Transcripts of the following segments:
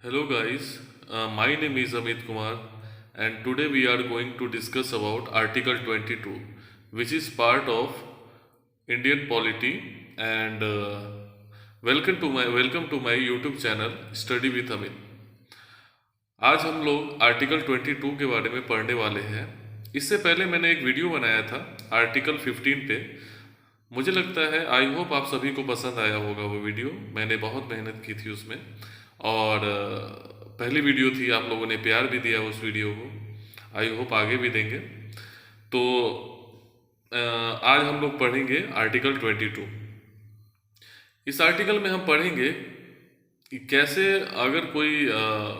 Hello guys, my name is Amit Kumar and today we are going to discuss about Article 22 which is part of Indian polity and welcome to my YouTube channel Study with Amit। आज हम लोग article 22 के बारे में पढ़ने वाले हैं। इससे पहले मैंने एक वीडियो बनाया था आर्टिकल 15 पे। मुझे लगता है आई होप आप सभी को पसंद आया होगा वो वीडियो। मैंने बहुत मेहनत की थी उसमें और पहली वीडियो थी, आप लोगों ने प्यार भी दिया उस वीडियो को। आई होप आगे भी देंगे। तो आज हम लोग पढ़ेंगे आर्टिकल 22। इस आर्टिकल में हम पढ़ेंगे कि कैसे अगर कोई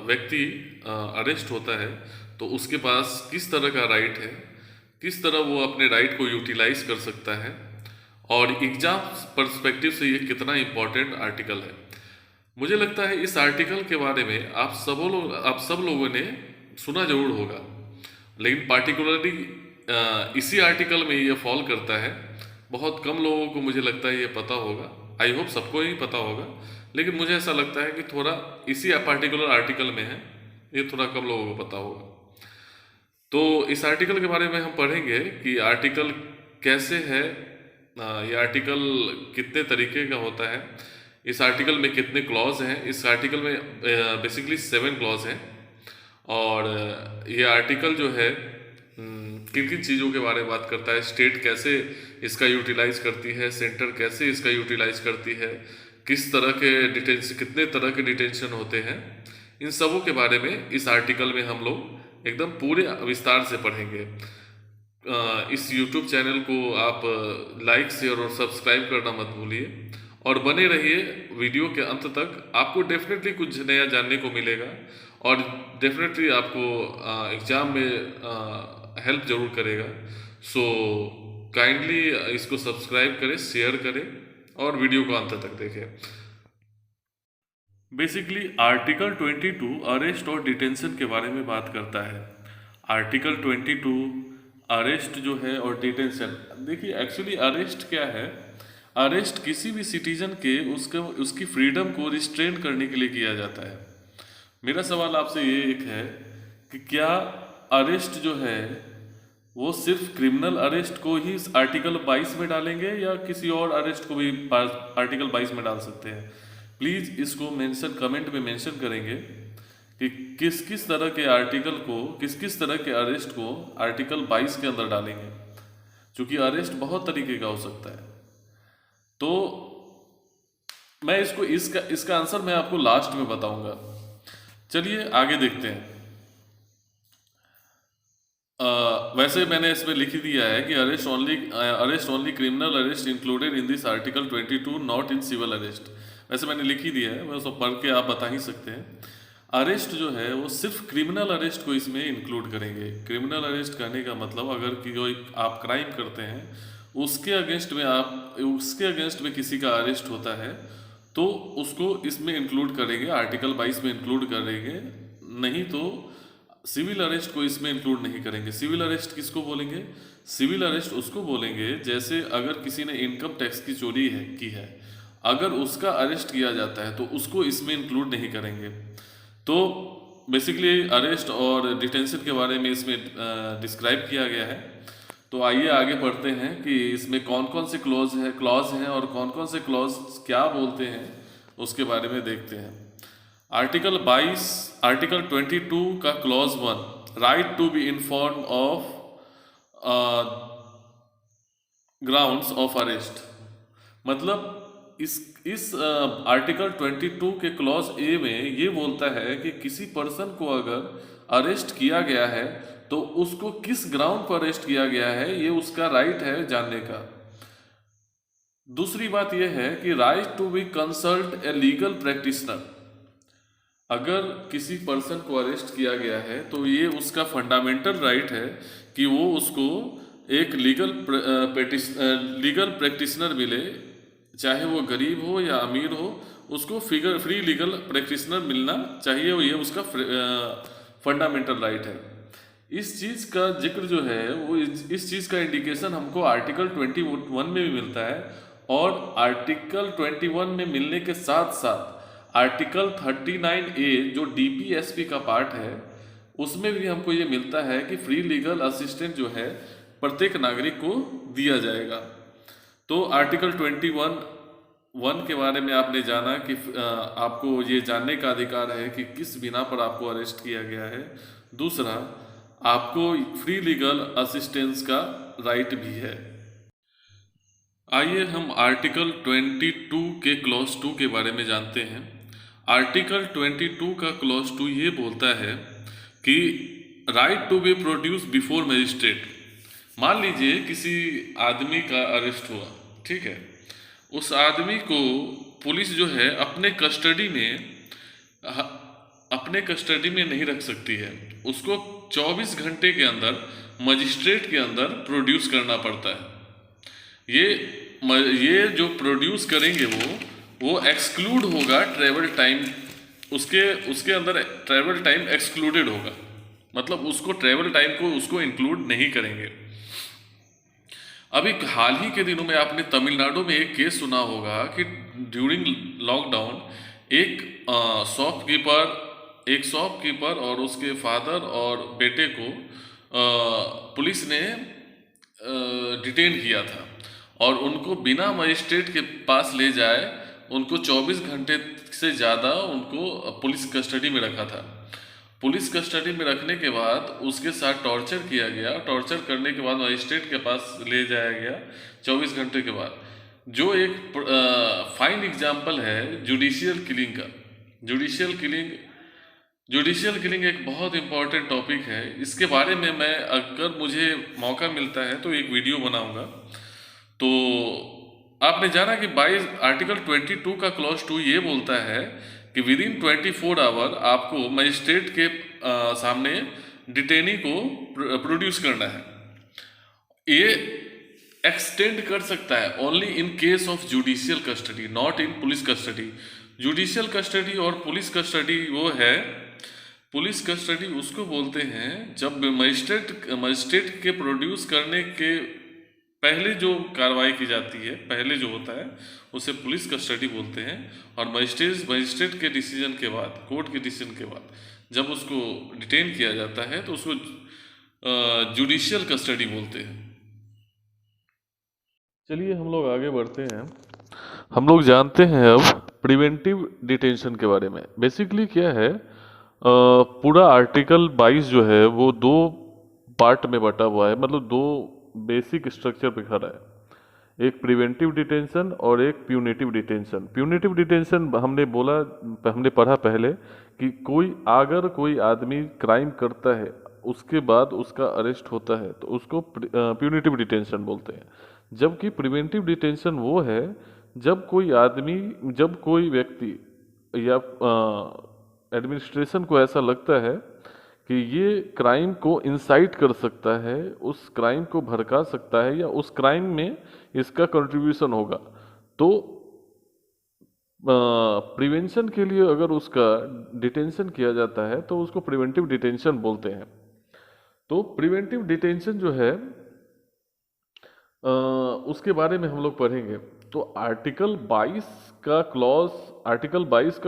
व्यक्ति अरेस्ट होता है तो उसके पास किस तरह का राइट है, किस तरह वो अपने राइट को यूटिलाइज कर सकता है और एग्जाम पर्सपेक्टिव से ये कितना इम्पोर्टेंट आर्टिकल है। मुझे लगता है इस आर्टिकल के बारे में आप सब लोगों ने सुना जरूर होगा, लेकिन पार्टिकुलरली इसी आर्टिकल में ये फॉल करता है। बहुत कम लोगों को मुझे लगता है ये पता होगा। आई होप सबको ही पता होगा, लेकिन मुझे ऐसा लगता है कि थोड़ा इसी पार्टिकुलर आर्टिकल में है, ये थोड़ा कम लोगों को पता होगा। तो इस आर्टिकल के बारे में हम पढ़ेंगे कि आर्टिकल कैसे है, ये आर्टिकल कितने तरीके का होता है, इस आर्टिकल में कितने क्लॉज हैं। इस आर्टिकल में बेसिकली 7 क्लॉज हैं और ये आर्टिकल जो है किन किन चीज़ों के बारे में बात करता है। स्टेट कैसे इसका यूटिलाइज करती है, सेंटर कैसे इसका यूटिलाइज करती है, किस तरह के डिटेंशन, कितने तरह के डिटेंशन होते हैं, इन सबों के बारे में इस आर्टिकल में हम लोग एकदम पूरे विस्तार से पढ़ेंगे। इस YouTube चैनल को आप लाइक, शेयर और सब्सक्राइब करना मत भूलिए और बने रहिए वीडियो के अंत तक। आपको डेफिनेटली कुछ नया जानने को मिलेगा और डेफिनेटली आपको एग्ज़ाम में हेल्प ज़रूर करेगा। सो काइंडली इसको सब्सक्राइब करें, शेयर करें और वीडियो को अंत तक देखें। बेसिकली आर्टिकल 22 अरेस्ट और डिटेंशन के बारे में बात करता है। आर्टिकल 22 अरेस्ट जो है और डिटेंशन, देखिए एक्चुअली अरेस्ट क्या है। अरेस्ट किसी भी सिटीजन के उसकी फ्रीडम को रिस्ट्रेन करने के लिए किया जाता है। मेरा सवाल आपसे ये एक है कि क्या अरेस्ट जो है वो सिर्फ क्रिमिनल अरेस्ट को ही आर्टिकल 22 में डालेंगे या किसी और अरेस्ट को भी आर्टिकल 22 में डाल सकते हैं? प्लीज़ इसको कमेंट में मेंशन करेंगे कि किस किस तरह के आर्टिकल को, किस किस तरह के अरेस्ट को आर्टिकल 22 के अंदर डालेंगे, क्योंकि अरेस्ट बहुत तरीके का हो सकता है। तो मैं इसका आंसर मैं आपको लास्ट में बताऊंगा। चलिए आगे देखते हैं। वैसे मैंने इसमें लिख ही दिया है कि arrest only criminal arrest included in this article 22, not in civil arrest. वैसे मैंने लिख ही दिया है, मैं सब पढ़ के आप बता ही सकते हैं। अरेस्ट जो है वो सिर्फ क्रिमिनल अरेस्ट को इसमें इंक्लूड करेंगे। क्रिमिनल अरेस्ट करने का मतलब अगर कोई आप क्राइम करते हैं उसके अगेंस्ट में किसी का अरेस्ट होता है तो उसको इसमें इंक्लूड करेंगे, आर्टिकल 22 में इंक्लूड करेंगे। नहीं तो सिविल अरेस्ट को इसमें इंक्लूड नहीं करेंगे। सिविल अरेस्ट किसको बोलेंगे? सिविल अरेस्ट उसको बोलेंगे जैसे अगर किसी ने इनकम टैक्स की चोरी की है, अगर उसका अरेस्ट किया जाता है तो उसको इसमें इंक्लूड नहीं करेंगे। तो बेसिकली अरेस्ट और डिटेंशन के बारे में इसमें डिस्क्राइब किया गया है। तो आइए आगे पढ़ते हैं कि इसमें कौन कौन से क्लॉज हैं और कौन कौन से क्लॉज क्या बोलते हैं, उसके बारे में देखते हैं। आर्टिकल 22 का clause 1, right to be inform of grounds of arrest. मतलब इस आर्टिकल 22 के क्लॉज ए में ये बोलता है कि किसी पर्सन को अगर अरेस्ट किया गया है तो उसको किस ग्राउंड पर अरेस्ट किया गया है ये उसका राइट है जानने का। दूसरी बात यह है कि right to be consult a legal practitioner. अगर किसी पर्सन को अरेस्ट किया गया है तो ये उसका फंडामेंटल राइट है कि वो उसको एक लीगल प्रैक्टिशनर मिले, चाहे वो गरीब हो या अमीर हो, उसको फ्री लीगल प्रैक्टिशनर मिलना चाहिए। ये उसका फंडामेंटल राइट है। इस चीज़ का जिक्र जो है वो इस चीज़ का इंडिकेशन हमको आर्टिकल 21 में भी मिलता है और आर्टिकल 21 में मिलने के साथ साथ आर्टिकल 39A जो डीपीएसपी का पार्ट है उसमें भी हमको ये मिलता है कि फ्री लीगल असिस्टेंट जो है प्रत्येक नागरिक को दिया जाएगा। तो आर्टिकल 21(1) के बारे में आपने जाना कि आपको ये जानने का अधिकार है कि किस बिना पर आपको अरेस्ट किया गया है। दूसरा, आपको फ्री लीगल असिस्टेंस का राइट भी है। आइए हम आर्टिकल 22 के क्लॉज 2 के बारे में जानते हैं। आर्टिकल 22 का क्लॉज 2 ये बोलता है कि right to be produce before magistrate. मान लीजिए किसी आदमी का अरेस्ट हुआ, ठीक है, उस आदमी को पुलिस जो है अपने कस्टडी में नहीं रख सकती है, उसको 24 घंटे के अंदर मजिस्ट्रेट के अंदर प्रोड्यूस करना पड़ता है। ये जो प्रोड्यूस करेंगे वो एक्सक्लूड होगा ट्रैवल टाइम, उसके अंदर ट्रैवल टाइम एक्सक्लूडेड होगा, मतलब उसको ट्रैवल टाइम को उसको इंक्लूड नहीं करेंगे। अभी हाल ही के दिनों में आपने तमिलनाडु में एक केस सुना होगा कि ड्यूरिंग लॉकडाउन एक शॉपकीपर और उसके फादर और बेटे को पुलिस ने डिटेन किया था और उनको बिना मजिस्ट्रेट के पास ले जाए उनको 24 घंटे से ज़्यादा उनको पुलिस कस्टडी में रखा था। पुलिस कस्टडी में रखने के बाद उसके साथ टॉर्चर किया गया। टॉर्चर करने के बाद मजिस्ट्रेट के पास ले जाया गया 24 घंटे के बाद, जो एक फाइन एग्जाम्पल है जुडिशियल किलिंग का। जुडिशियल किलिंग एक बहुत इंपॉर्टेंट टॉपिक है। इसके बारे में मैं अगर मुझे मौका मिलता है तो एक वीडियो बनाऊंगा। तो आपने जाना कि आर्टिकल 22 का क्लॉज 2 ये बोलता है कि विद इन 24 आवर आपको मजिस्ट्रेट के सामने डिटेनी को प्रोड्यूस करना है। ये एक्सटेंड कर सकता है only in case of judicial custody, not in police custody. Judicial custody और पुलिस कस्टडी वो है, पुलिस कस्टडी उसको बोलते हैं जब मजिस्ट्रेट के प्रोड्यूस करने के पहले जो कार्रवाई की जाती है, पहले जो होता है उसे पुलिस कस्टडी बोलते हैं। और मजिस्ट्रेट के डिसीजन के बाद, कोर्ट के डिसीजन के बाद जब उसको डिटेन किया जाता है तो उसको जुडिशियल कस्टडी बोलते हैं। चलिए हम लोग आगे बढ़ते हैं। हम लोग जानते हैं अब प्रिवेंटिव डिटेंशन के बारे में। बेसिकली क्या है, पूरा आर्टिकल 22 जो है वो 2 पार्ट में बटा हुआ है, मतलब 2 बेसिक स्ट्रक्चर पे खड़ा है। एक प्रिवेंटिव डिटेंशन और एक प्यूनिटिव डिटेंशन। प्यूनिटिव डिटेंशन हमने पढ़ा पहले कि अगर कोई आदमी क्राइम करता है उसके बाद उसका अरेस्ट होता है तो उसको प्यूनिटिव डिटेंशन बोलते हैं। जबकि प्रिवेंटिव डिटेंशन वो है जब कोई व्यक्ति या एडमिनिस्ट्रेशन को ऐसा लगता है कि ये क्राइम को इंसाइट कर सकता है, उस क्राइम को भड़का सकता है या उस क्राइम में इसका कंट्रीब्यूशन होगा, तो प्रिवेंशन के लिए अगर उसका डिटेंशन किया जाता है तो उसको प्रिवेंटिव डिटेंशन बोलते हैं। तो प्रिवेंटिव डिटेंशन जो है उसके बारे में हम लोग पढ़ेंगे। तो आर्टिकल 22 का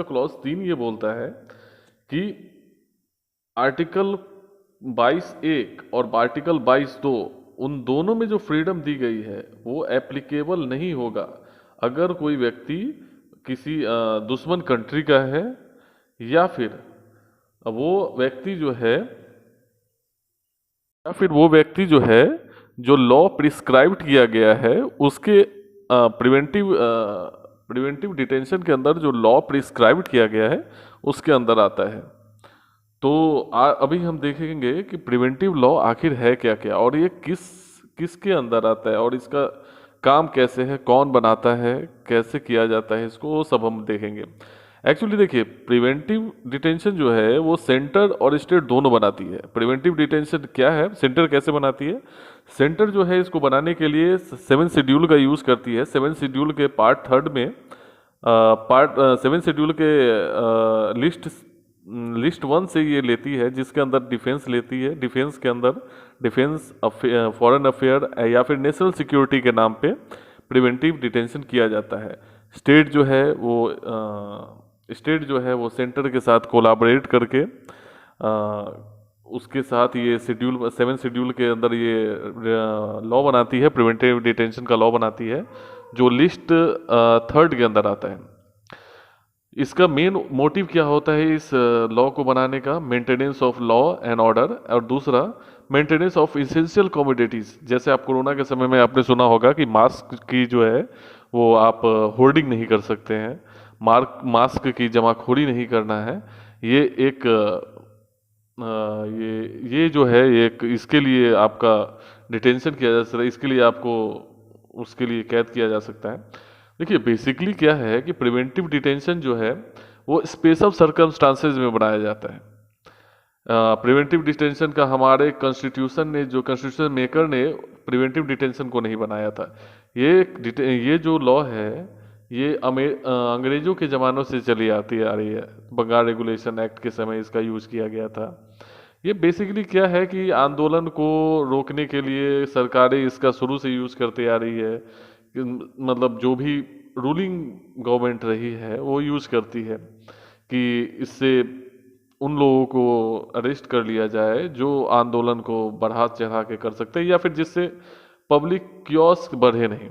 क्लॉज 3 ये बोलता है कि आर्टिकल 22(1) और आर्टिकल 22(2) उन दोनों में जो फ्रीडम दी गई है वो एप्लीकेबल नहीं होगा अगर कोई व्यक्ति किसी दुश्मन कंट्री का है या फिर वो व्यक्ति जो है जो लॉ प्रिस्क्राइब्ड किया गया है उसके प्रिवेंटिव डिटेंशन के अंदर जो लॉ प्रिस्क्राइब्ड किया गया है उसके अंदर आता है। तो अभी हम देखेंगे कि प्रिवेंटिव लॉ आखिर है क्या क्या और ये किसके अंदर आता है और इसका काम कैसे है, कौन बनाता है, कैसे किया जाता है, इसको वो सब हम देखेंगे। एक्चुअली देखिए, प्रिवेंटिव डिटेंशन जो है वो सेंटर और स्टेट दोनों बनाती है। प्रिवेंटिव डिटेंशन क्या है, सेंटर कैसे बनाती है? सेंटर जो है इसको बनाने के लिए 7 शेड्यूल का यूज़ करती है। 7 शेड्यूल के पार्ट 3 में 7 शेड्यूल के लिस्ट 1 से ये लेती है, जिसके अंदर डिफेंस लेती है। डिफेंस के अंदर डिफेंस, फॉरेन अफेयर या फिर नेशनल सिक्योरिटी के नाम पे प्रिवेंटिव डिटेंशन किया जाता है। स्टेट जो है वो स्टेट जो है वो सेंटर के साथ कोलाबरेट करके उसके साथ ये शेड्यूल 7 शेड्यूल के अंदर ये लॉ बनाती है, प्रिवेंटिव डिटेंशन का लॉ बनाती है, जो लिस्ट 3rd के अंदर आता है। इसका मेन मोटिव क्या होता है इस लॉ को बनाने का? Maintenance of law and order, और दूसरा मेंटेनेंस ऑफ इसेंशियल कमोडिटीज। जैसे आप कोरोना के समय में आपने सुना होगा कि मास्क की जो है वो आप होर्डिंग नहीं कर सकते हैं, मास्क की जमाखोरी नहीं करना है। ये एक ये जो है एक इसके लिए आपका डिटेंशन किया जा सकता है, इसके लिए आपको उसके लिए कैद किया जा सकता है। देखिए बेसिकली क्या है कि प्रिवेंटिव डिटेंशन जो है वो स्पेशल सर्कमस्टांसेस में बनाया जाता है। प्रिवेंटिव डिटेंशन का हमारे कॉन्स्टिट्यूशन ने, जो कॉन्स्टिट्यूशन मेकर ने प्रिवेंटिव डिटेंशन को नहीं बनाया था। ये जो लॉ है ये अंग्रेजों के ज़मानों से चली आती आ रही है। बंगाल रेगुलेशन एक्ट के समय इसका यूज़ किया गया था। ये बेसिकली क्या है कि आंदोलन को रोकने के लिए सरकारें इसका शुरू से यूज़ करते आ रही है। मतलब जो भी रूलिंग गवर्नमेंट रही है वो यूज़ करती है कि इससे उन लोगों को अरेस्ट कर लिया जाए जो आंदोलन को बढ़ा चढ़ा के कर सकते हैं, या फिर जिससे पब्लिक क्योस बढ़े नहीं।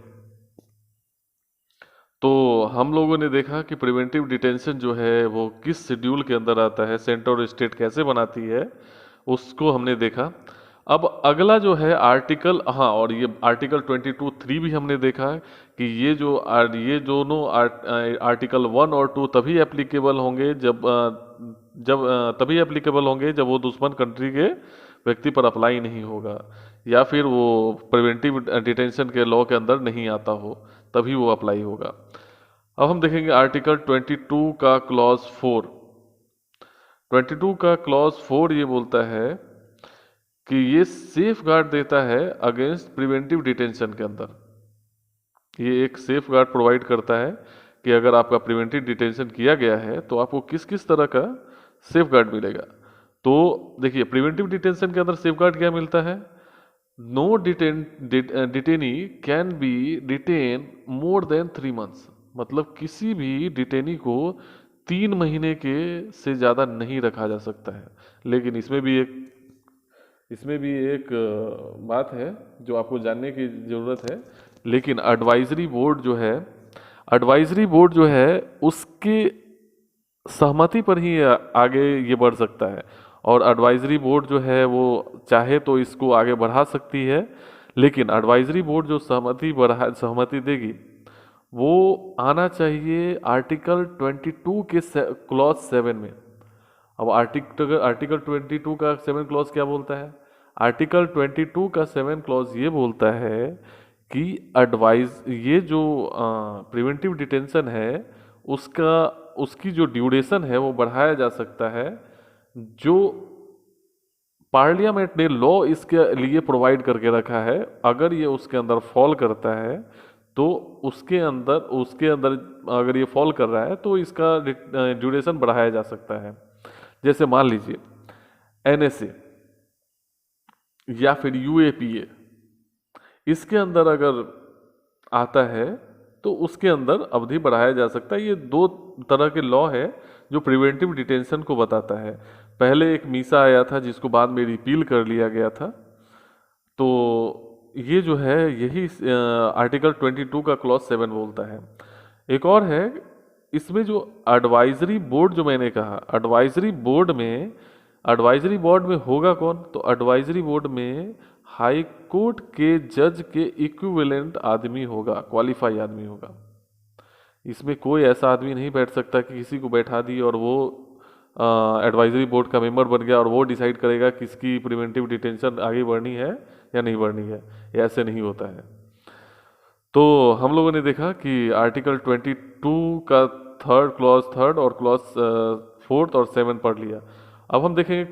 तो हम लोगों ने देखा कि प्रिवेंटिव डिटेंशन जो है वो किस शेड्यूल के अंदर आता है, सेंटर और स्टेट कैसे बनाती है उसको हमने देखा। अब अगला जो है आर्टिकल, हाँ, और ये आर्टिकल 22(3) भी हमने देखा है कि ये दोनों आर्टिकल 1 और 2 तभी एप्लीकेबल होंगे तभी एप्लीकेबल होंगे जब वो दुश्मन कंट्री के व्यक्ति पर अप्लाई नहीं होगा, या फिर वो प्रिवेंटिव डिटेंशन के लॉ के अंदर नहीं आता हो, तभी वो अप्लाई होगा। अब हम देखेंगे आर्टिकल 22 का क्लॉज 4। 22 का क्लॉज 4 ये बोलता है कि ये सेफ गार्ड देता है अगेंस्ट प्रिवेंटिव डिटेंशन के अंदर। ये एक सेफ गार्ड प्रोवाइड करता है कि अगर आपका प्रिवेंटिव डिटेंशन किया गया है तो आपको किस किस तरह का सेफ गार्ड मिलेगा। तो देखिए प्रिवेंटिव डिटेंशन के अंदर सेफ गार्ड क्या मिलता है? No detainee can be detain more than 3 months. मतलब किसी भी डिटेनी को 3 महीने के से ज़्यादा नहीं रखा जा सकता है। लेकिन इसमें भी एक बात है जो आपको जानने की ज़रूरत है। लेकिन एडवाइजरी बोर्ड जो है उसके सहमति पर ही आगे ये बढ़ सकता है, और एडवाइजरी बोर्ड जो है वो चाहे तो इसको आगे बढ़ा सकती है। लेकिन एडवाइजरी बोर्ड जो सहमति देगी वो आना चाहिए आर्टिकल 22 के क्लॉज 7 में। अब आर्टिकल 22 का 7 क्लॉज क्या बोलता है? आर्टिकल 22 का 7 क्लॉज ये बोलता है कि ये जो प्रिवेंटिव डिटेंशन है उसकी जो ड्यूरेशन है वो बढ़ाया जा सकता है, जो पार्लियामेंट ने लॉ इसके लिए प्रोवाइड करके रखा है। अगर ये उसके अंदर फॉल करता है तो उसके अंदर अगर ये फॉल कर रहा है तो इसका ड्यूरेशन बढ़ाया जा सकता है। जैसे मान लीजिए एनएसए या फिर यूएपीए, इसके अंदर अगर आता है तो उसके अंदर अवधि बढ़ाया जा सकता है। ये 2 तरह के लॉ है जो प्रिवेंटिव डिटेंशन को बताता है। पहले एक मीसा आया था जिसको बाद में रिपील कर लिया गया था। तो ये जो है यही आर्टिकल 22 का क्लॉज 7 बोलता है। एक और है इसमें जो एडवाइजरी बोर्ड जो मैंने कहा, एडवाइजरी बोर्ड में होगा कौन? तो एडवाइजरी बोर्ड में हाई कोर्ट के जज के इक्विवेलेंट आदमी होगा, क्वालिफाई आदमी होगा। इसमें कोई ऐसा आदमी नहीं बैठ सकता कि किसी को बैठा दी और वो एडवाइजरी बोर्ड का मेंबर बन गया और वो डिसाइड करेगा किसकी प्रिवेंटिव डिटेंशन आगे बढ़नी है या नहीं बढ़नी है। ऐसे नहीं होता है। तो हम लोगों ने देखा कि आर्टिकल 22 का क्लॉज 3 और क्लॉज 4 और 7 पढ़ लिया। अब हम देखेंगे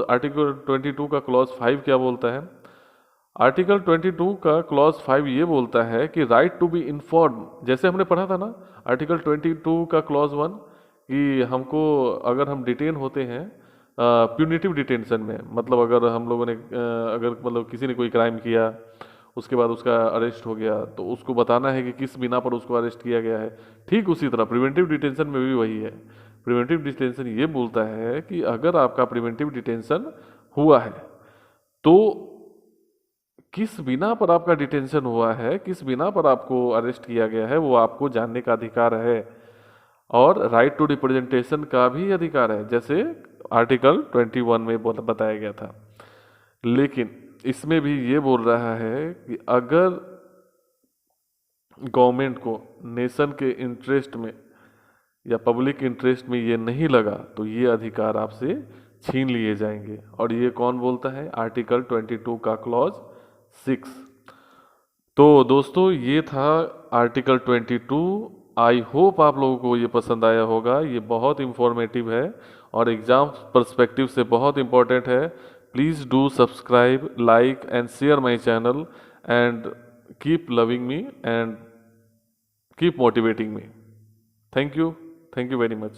आर्टिकल 22 का क्लॉज 5 क्या बोलता है। आर्टिकल 22 का क्लॉज 5 ये बोलता है कि राइट टू बी इन्फॉर्म, जैसे हमने पढ़ा था ना आर्टिकल 22 का क्लॉज 1 कि हमको अगर हम डिटेन होते हैं प्यूनिटिव डिटेंशन में, मतलब अगर हम लोगों ने अगर मतलब किसी ने कोई क्राइम किया, उसके बाद उसका अरेस्ट हो गया, तो उसको बताना है कि किस बिना पर उसको अरेस्ट किया गया है। ठीक उसी तरह प्रिवेंटिव डिटेंशन में भी वही है। प्रिवेंटिव डिटेंशन ये बोलता है कि अगर आपका प्रिवेंटिव डिटेंशन हुआ है तो किस बिना पर आपका डिटेंशन हुआ है, किस बिना पर आपको अरेस्ट किया गया है, वो आपको जानने का अधिकार है। और राइट टू रिप्रेजेंटेशन का भी अधिकार है, जैसे आर्टिकल 21 में बताया गया था। लेकिन इसमें भी ये बोल रहा है कि अगर गवर्नमेंट को नेशन के इंटरेस्ट में या पब्लिक इंटरेस्ट में ये नहीं लगा तो ये अधिकार आपसे छीन लिए जाएंगे। और ये कौन बोलता है? आर्टिकल 22 का क्लॉज 6। तो दोस्तों ये था आर्टिकल 22। आई होप आप लोगों को ये पसंद आया होगा। ये बहुत इंफॉर्मेटिव है और एग्जाम पर्सपेक्टिव से बहुत इंपॉर्टेंट है। Please do subscribe, like and share my channel and keep loving me and keep motivating me. Thank you very much.